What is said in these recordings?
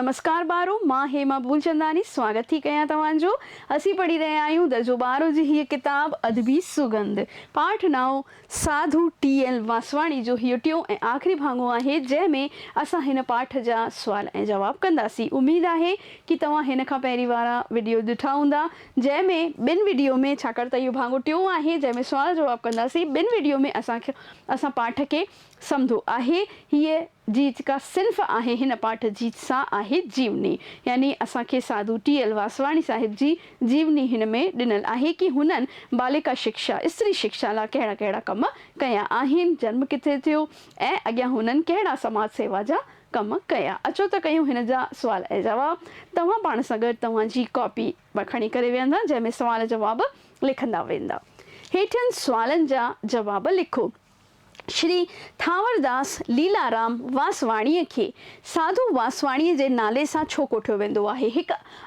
नमस्कार ॿारो, मां हेमा भूलचंदानी स्वागत थी कयां तव्हांजो। असीं पढ़ी रहिया आहियूं दर्जो 12 जी हीअ किताब अदबी सुगंध। पाठ नओं साधु टी.एल. वासवाणी जो हीअ टियों ऐं आख़िरी भाङो आहे, जंहिंमें असां हिन पाठ जा सुवाल ऐं जवाब कंदासीं। उमेद आहे कि तव्हां हिन खां पहिरीं वारा वीडियो ॾिठा हूंदा, जंहिंमें ॿिनि वीडियो में, छाकाणि त इहो भाङो टियों आहे जंहिंमें सुवाल जवाब कंदासीं, ॿिनि वीडियो में असां पाठ खे सम्झो आहे। हीअ जी जेका सिन्फ़ आहे हिन पाठ जी सा आहे जीवनी, यानी असांखे साधु टी.एल. वासवाणी साहिब जी जीवनी हिन में ॾिनल आहे कि हुननि बालिका शिक्षा, स्त्री शिक्षा लाइ कहिड़ा कहिड़ा कम कया आहिनि, जन्म किथे थियो ऐं अॻियां हुननि कहिड़ा समाज सेवा जा कम कया। अचो त कयूं हिन जा सुवाल ऐं जवाब। तव्हां पाण सां गॾु तव्हांजी कॉपी खणी करे वेहंदा, जंहिंमें सुवाल जवाब लिखंदा वेंदा। हेठियनि सुवालनि जा जवाब लिखो। श्री थावरदास लीलाराम वासवाणीअ खे साधु वासवाणीअ जे नाले सां छो कोठियो वेंदो आहे?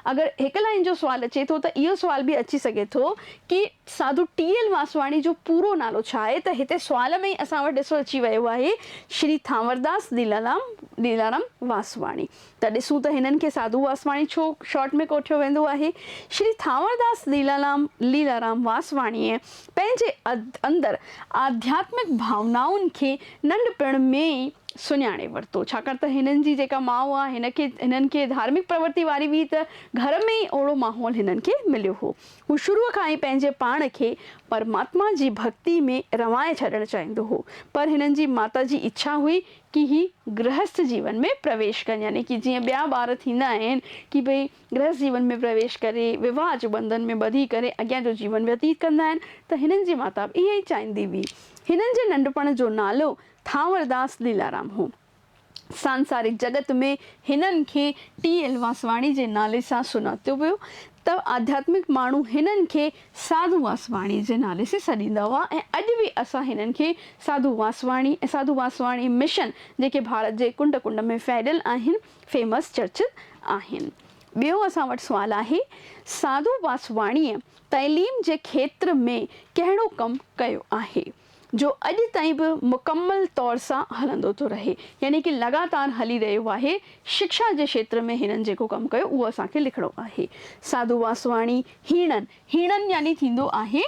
अगरि हिकु लाइन जो सुवाल अचे थो त इहो सुवाल बि अची सघे थो कि साधु टी.एल. वासवाणी जो पूरो नालो छा आहे। त हिते सुवाल में ई असां वटि ॾिसो अची वियो आहे श्री थावरदास लीलाराम वासवाणी। त ॾिसूं त हिननि खे साधु वासवाणी छो शॉर्ट में कोठियो वेंदो आहे। श्री थावरदास लीलाराम वासवाणीअ पंहिंजे अंदरि आध्यात्मिक भावनाउनि खे नंढपण में ई सुञाणे वरितो, छाकाणि त हिननि जी जेका माउ आहे हिननि खे धार्मिक प्रवृत्ति वारी हुई, त घर में ई ओड़ो माहौल हिननि खे मिलियो हो। हू शुरूअ खां ई पंहिंजे पाण खे परमात्मा जी भक्ति में रमाए छॾणु चाहींदो हो, पर हिननि जी माता जी इच्छा हुई कि ही गृहस्थ जीवन में प्रवेश कनि, यानी कि जीअं ॿिया ॿार थींदा आहिनि कि भई गृहस्थ जीवन में प्रवेश करे विवाह जो बंधन में ॿधी करे अॻियां जो जीवन व्यतीत कंदा आहिनि, त हिननि जी माता बि इहा ई चाहींदी हुई। हिननि जे नंढपण जो नालो थावरदास लीलाराम हो। सांसारिक जगत में हिननि खे टी.एल. वासवाणी जे नाले सां सुञातो वियो, त आध्यात्मिक माण्हू हिननि खे साधु वासवाणी जे नाले से सॾींदा हुआ ऐं अॼु बि असां हिननि खे साधु वासवाणी ऐं साधु वासवाणी मिशन, जेके भारत जे कुंड कुंड में फैलियल आहिनि, फेमस चर्चित आहिनि। ॿियो असां वटि सुवाल आहे, साधु वासवाणीअ तइलीम जे खेत्र में कहिड़ो कमु कयो आहे जो अॼु ताईं बि मुकमल तौर सां हलंदो थो रहे, यानी कि लगातार हली रहियो आहे। शिक्षा जे क्षेत्र में हिननि जेको कमु कयो उहो असांखे लिखिणो आहे। साधु वासवाणी हीणनि यानी थींदो आहे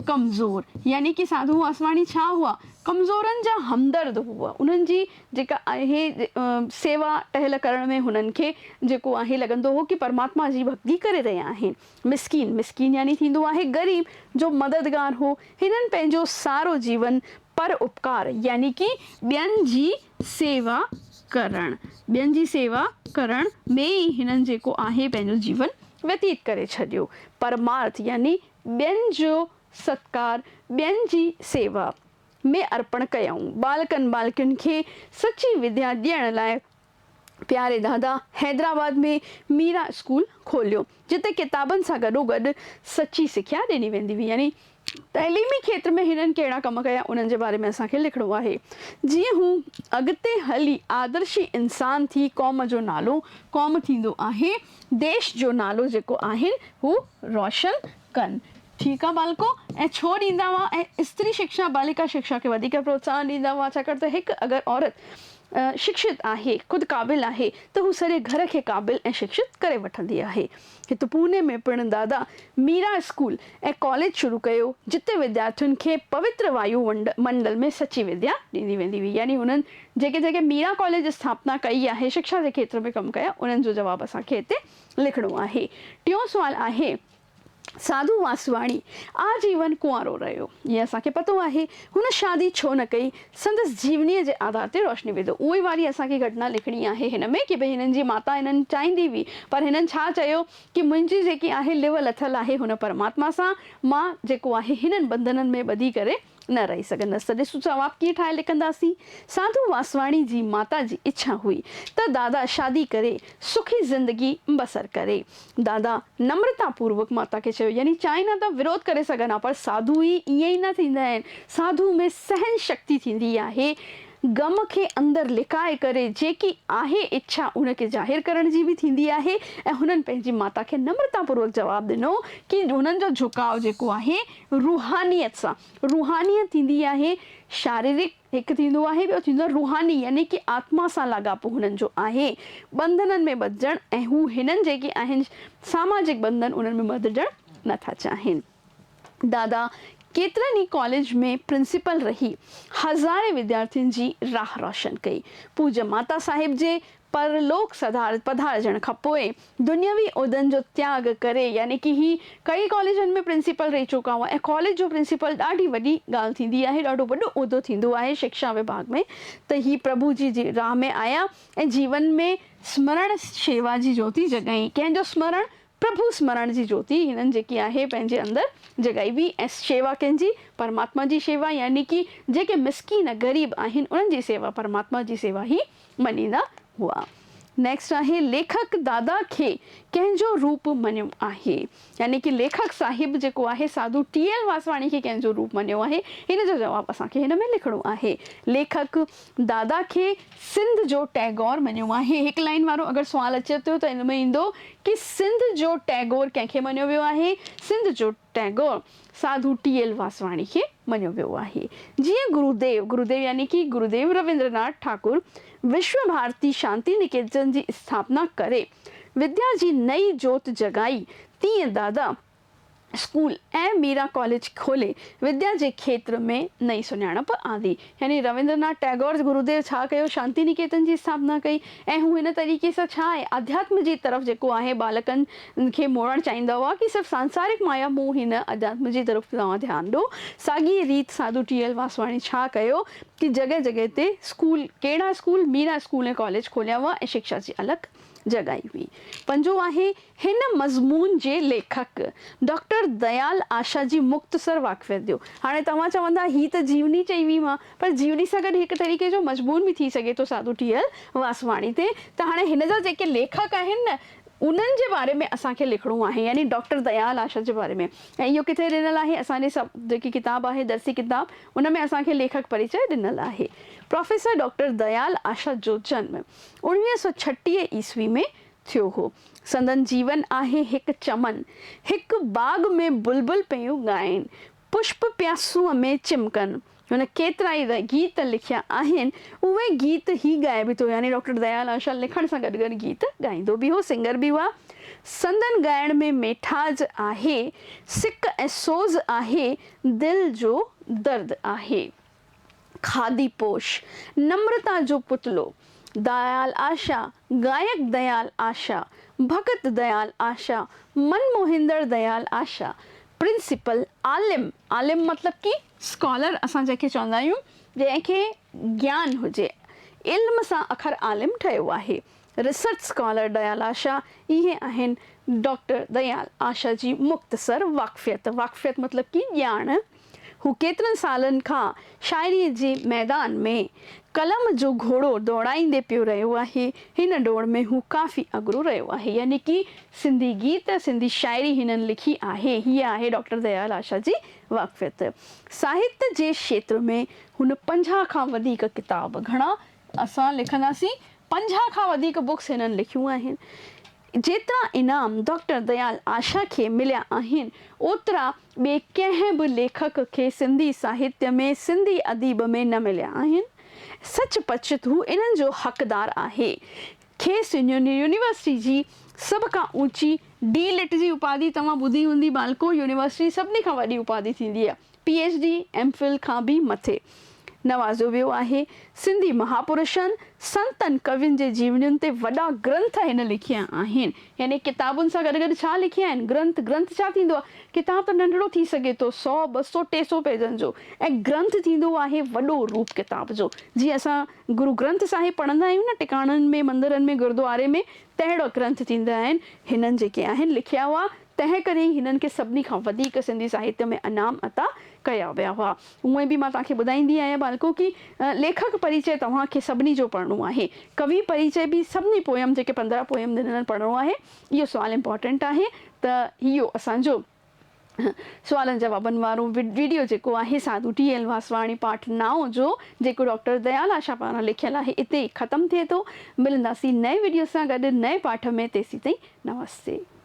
कमज़ोर, यानी कि साधु वासवाणी छा हुआ? कमज़ोरनि जा हमदर्द हुआ। उन्हनि जी जेका आहे सेवा टहल करण में हुननि खे जेको आहे लॻंदो हो कि परमात्मा जी भक्ति करे रहिया आहिनि। मिसकीन यानी थींदो आहे ग़रीब जो मददगार हो। हिननि पंहिंजो सारो जीवन पर उपकार, यानी कि ॿियनि जी सेवा करण में ई हिननि जेको आहे पंहिंजो जीवन व्यतीत करे छॾियो। परमार्थ यानी ॿियनि जो सत्कार, ॿियनि जी सेवा में अर्पण कयऊं। बालकनि खे सची विद्या ॾियण लाइ प्यारे दादा हैदराबाद में मीरा स्कूल खोलियो, जिते किताबनि सां गॾोगॾु सची सिख्या ॾिनी वेंदी हुई। यानी तइलीमी खेत्र में हिननि कहिड़ा कम कया उन्हनि जे बारे में असांखे लिखिणो आहे। जीअं हू अॻिते हली आदर्शी इंसान थी क़ौम जो नालो, क़ौम थींदो आहे देश जो नालो जेको आहिनि हू रोशन कनि। ठीकु आहे बालको। ऐं छो ॾींदा हुआ? ऐं स्त्री शिक्षा, बालिका शिक्षा खे वधीक प्रोत्साहन ॾींदा हुआ, छाकाणि त हिकु अगरि औरत शिक्षित आहे, ख़ुदि क़ाबिल आहे, त हू सॼे घर खे क़ाबिल ऐं शिक्षित करे वठंदी आहे। हिते पूने में पिणु दादा मीरा स्कूल ऐं कॉलेज शुरू कयो, जिते विद्यार्थियुनि खे पवित्र वायु मंडल में सची विद्या ॾिनी वेंदी हुई। यानी हुननि जेके मीरा कॉलेज स्थापना कई आहे, शिक्षा जे खेत्र में कमु कया, उन्हनि जो जवाबु असांखे हिते लिखिणो आहे। टियों सुवाल आहे, साधु वासवाणी आजीवन कुंवारो रहियो, ये असांखे पतो आहे। हुन शादी छो न कई? संदसि जीवनीअ जे आधार ते रोशनी विधो। उहे वारी असांखे घटना लिखणी आहे हिन में कि भई हिननि जी माता हिननि चाहींदी हुई, पर हिननि छा चयो कि मुंहिंजी जेकी आहे लिव लथल आहे हुन परमात्मा सां, मां जेको आहे हिननि बंधननि में ॿधी करे न रही सघंदसि। त ॾिसो जवाब कीअं ठाहे लिखंदासीं। साधु वासवाणी जी माता जी इच्छा हुई त दादा शादी करे सुखी ज़िंदगी बसर करे। दादा नम्रता पूर्वक माता खे चयो, यानी चाहिनि था विरोध करे सघनि, पर साधु ई ईअं ई न थींदा आहिनि। साधु में सहन शक्ति थींदी आहे। गम खे अंदरि लिकाए करे जेकी आहे इच्छा उनखे ज़ाहिर करण जी बि थींदी आहे। ऐं हुननि पंहिंजी माता खे नम्रतापूर्वक जवाबु ॾिनो कि हुननि जो झुकाव जेको आहे रूहानियत सां, रूहानियत थींदी आहे शारीरिक हिकु थींदो आहे, ॿियो थींदो आहे रूहानी, यानी कि आत्मा सां लाॻापो हुननि जो आहे, बंधननि में ॿधजणु, ऐं हू हिननि जेके आहिनि सामाजिक बंधन उन्हनि में ॿधजणु नथा चाहिनि। दादा केतिरनि ई कॉलेज में प्रिंसिपल रही हज़ारे विद्यार्थियुनि जी राह रोशन कई। पूज्य माता साहिब जे परलोक पधारजण खां पोइ दुनियावी उहिदनि जो त्याग करे, यानी कि ही कई कॉलेजनि में प्रिंसिपल रही चुका हुआ, ऐं कॉलेज जो प्रिंसिपल ॾाढी वॾी ॻाल्हि थींदी आहे, ॾाढो वॾो उहिदो थींदो आहे शिक्षा विभाग में। त ही प्रभु जी राह में आया ऐं जीवन में स्मरण शेवा जी ज्योति जॻाई। कंहिंजो स्मरण? प्रभु स्मरण जी ज्योति हिननि जेकी आहे पंहिंजे अंदरि जॻाई हुई। ऐं शेवा कंहिंजी? परमात्मा जी शेवा, यानी कि जेके मिसकीन ग़रीब आहिनि उन्हनि जी सेवा परमात्मा जी सेवा ई मञींदा हुआ। नेक्स्ट आहे लेखक दादा खे कंहिंजो रूप मञियो आहे, यानी कि लेखक साहिब जेको आहे साधू टी.एल. वासवाणी खे कंहिंजो रूप मञियो आहे, हिन जो जवाबु असांखे हिन में लिखिणो आहे। लेखक दादा खे सिंध जो टैगोर मञियो आहे। हिकु लाइन वारो अगरि सुवालु अचे थो त इन में ईंदो कि सिंध जो टैगोर कंहिंखे मञियो वियो आहे? सिंध जो टैगोर साधू टी.एल. वासवाणी खे मञियो वियो आहे। जीअं गुरुदेव यानी कि गुरुदेव रविंद्रनाथ ठाकुर विश्व भारती शांति निकेतन जी स्थापना करे विद्या जी नई जोत जगाई, तीअं दादा स्कूल ऐं मीरा कॉलेज खोले विद्या जे खेत्र में नई सुञाणप आंदी। यानी रविंद्रनाथ टैगोर गुरुदेव छा कयो? शांति निकेतन जी स्थापना कई, ऐं हू हिन तरीक़े सां छा आहे अध्यात्म जी तरफ़ जेको आहे बालकनि खे मोड़णु चाहींदा हुआ कि सिर्फ़ु सांसारिक माया मूं हिन अध्यात्म जी तरफ़ तव्हां ध्यानु ॾियो। साॻी रीत साधू टी.एल. वासवाणी छा कयो कि जॻह जॻह ते स्कूल, कहिड़ा स्कूल? मीरा स्कूल ऐं कॉलेज खोलिया हुआ ऐं शिक्षा जी अलॻि जॻाई हुई। पंजो आहे हिन मज़मून जे लेखक डॉक्टर दयाल आशा जी मुख़्तसर वाक़फ़ियत ॾियो। हाणे तव्हां चवंदा ही त जीवनी चई हुई मां, पर जीवनी सां गॾु हिकु तरीक़े जो मज़मून बि थी सघे थो साधू टी.एल. वासवाणी ते। त हाणे हिन जा जेके लेखक आहिनि न उन्हनि जे बारे में असांखे लिखिणो आहे, यानी डॉक्टर दयाल आशा जे बारे में। ऐं इहो किथे ॾिनल आहे? असांजे सभु जेकी किताब आहे दर्सी किताब उन में असांखे लेखक परिचय ॾिनल आहे। प्रोफेसर डॉक्टर दयाल आशा जो जनम 1936 ईस्वी में थियो हो। संदन जीवन आहे हिकु चमन, हिकु बाग में बुलबुल पियूं ॻाइनि, पुष्प प्यासूअ में चिमकनि। हुन केतिरा ई गीत लिखिया आहिनि, उहे गीत ई ॻाए बि थो, यानी डॉक्टर दयाल आशा लिखण सां गॾु गॾु गीत ॻाईंदो बि हो, सिंगर बि हुआ। संदन ॻाइण में मिठास आहे, सिक ऐं सोज़ आहे, दिलि जो दर्द आहे। खादी पोश, नम्रता जो पुतलो, दयाल आशा, गायक दयाल आशा, भगत दयाल आशा, मन मोहिंदड़ दयाल आशा, प्रिंसिपल आलिम, आलिम मतलब कि स्कॉलर असां जंहिंखे चवंदा आहियूं, जंहिंखे ज्ञान हुजे, इल्म सां अखर आलिम ठहियो आहे। रिसर्च स्कॉलर दयाल आशा, इहे आहिनि डॉक्टर दयाल आशा जी मुख़्तसर वाक़फ़ियत। वाक़फ़ियत मतलब कि ॼाण। हू केतिरनि सालनि खां शाइरीअ जे मैदान में कलम जो घोड़ो दौड़ाईंदे पियो रहियो आहे। हिन दौड़ में हू काफ़ी अॻिरो रहियो आहे, यानी कि सिंधी गीत, सिंधी शाइरी हिननि लिखी आहे। हीअ आहे डॉक्टर दयाल आशा जी वाक़फ़ियत। साहित्य जे क्षेत्र में हुन 50 खां वधीक किताब, घणा असां लिखंदासीं, 50 खां वधीक बुक्स हिननि लिखियूं आहिनि। जेतिरा इनाम डॉक्टर दयाल आशा खे मिलिया आहिनि, ओतिरा ॿिए कंहिं बि लेखक खे सिंधी साहित्य में, सिंधी अदीब में न मिलिया आहिनि। सच पचित हू इन्हनि जो हक़दार आहे। खेसि यूनिवर्सिटी जी सभ खां ऊची डी.लिट जी उपाधि तव्हां ॿुधी हूंदी बालको, यूनिवर्सिटी सभिनी खां वॾी उपाधि थींदी आहे, PhD M.Phil खां बि मथे नवाज़ियो वियो आहे। सिंधी महापुरुषनि, संतनि, कवियुनि जे जीवनियुनि ते वॾा ग्रंथ हिन लिखिया आहिनि। यानी किताबुनि सां गॾु गॾु छा लिखिया आहिनि? ग्रंथ। ग्रंथ छा थींदो आहे? किताब त नंढड़ो थी सघे थो, 100, 200, 300 पेजनि जो, ऐं ग्रंथ थींदो आहे वॾो रूप किताब जो। जीअं असां गुरु ग्रंथ साहिब पढ़ंदा आहियूं न टिकाणनि में, मंदरनि में, गुरुद्वारे में, तहिड़ो ग्रंथ थींदा आहिनि। हिननि जेके आहिनि लिखिया हुआ, तंहिं करे हिननि खे सभिनी खां वधीक सिंधी साहित्य में इनाम अता कया विया हुआ। उहे बि मां तव्हांखे ॿुधाईंदी आहियां बालको कि लेखक परिचय तव्हांखे सभिनी जो पढ़णो आहे। कवि परिचय बि सभिनी पोयम, जेके 15 पोयम ॾिनल पढ़णो आहे। इहो सुवाल इम्पॉर्टेंट आहे। त इहो असांजो सवालनि जवाबनि वारो वीडियो जेको आहे साधू TL वासवाणी पाठ 9 जो जेको डॉक्टर दयाल आशा पारां लिखियलु आहे इते ख़तमु थिए थो। मिलंदासीं नए वीडियो सां गॾु नए पाठ में। तेसीं ताईं नमस्ते।